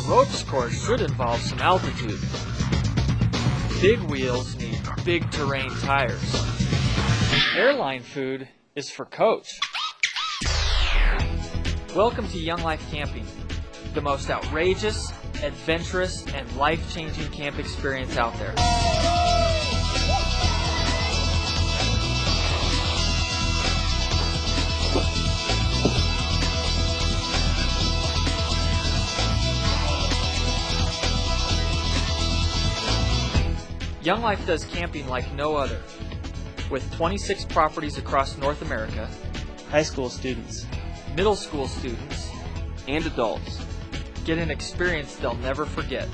Roach course should involve some altitude. Big wheels need big terrain tires. Airline food is for Coach. Welcome to Young Life Camping, the most outrageous, adventurous, and life-changing camp experience out there. Young Life does camping like no other. With 26 properties across North America, high school students, middle school students, and adults get an experience they'll never forget.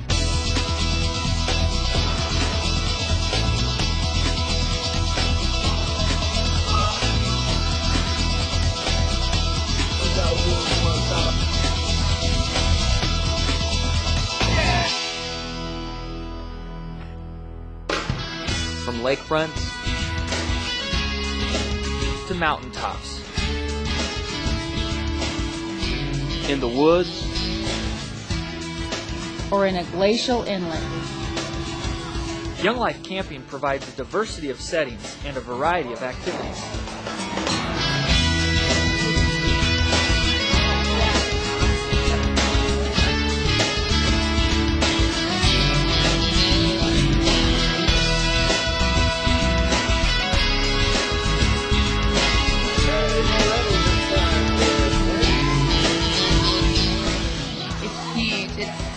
From lakefronts to mountaintops, in the woods, or in a glacial inlet. Young Life Camping provides a diversity of settings and a variety of activities.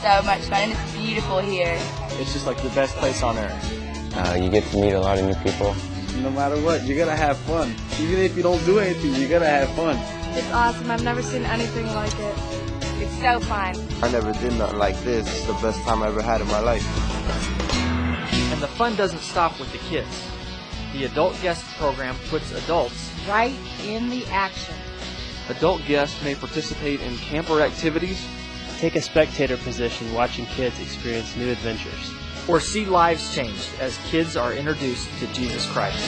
So much fun, and it's beautiful here. It's just like the best place on earth. You get to meet a lot of new people. No matter what, you're gonna have fun. Even if you don't do anything, you're gonna have fun. It's awesome. I've never seen anything like it. It's so fun. I never did nothing like this. It's the best time I ever had in my life. And the fun doesn't stop with the kids. The adult guest program puts adults right in the action. Adult guests may participate in camper activities, take a spectator position watching kids experience new adventures, or see lives changed as kids are introduced to Jesus Christ.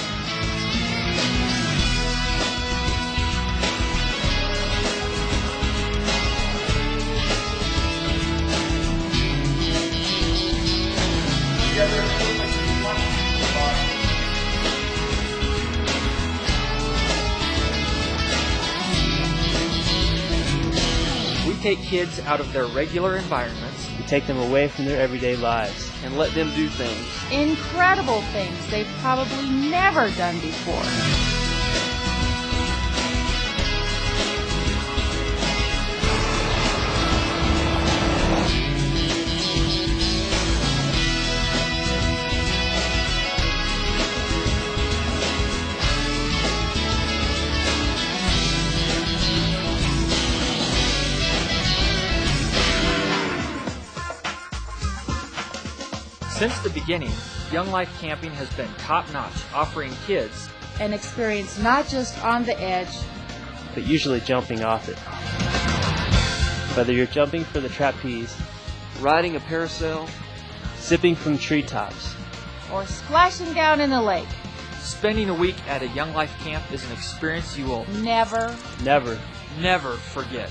We take kids out of their regular environments and take them away from their everyday lives and let them do things. Incredible things they've probably never done before. Since the beginning, Young Life Camping has been top-notch, offering kids an experience not just on the edge, but usually jumping off it. Whether you're jumping for the trapeze, riding a parasail, zipping from treetops, or splashing down in the lake, spending a week at a Young Life camp is an experience you will never forget.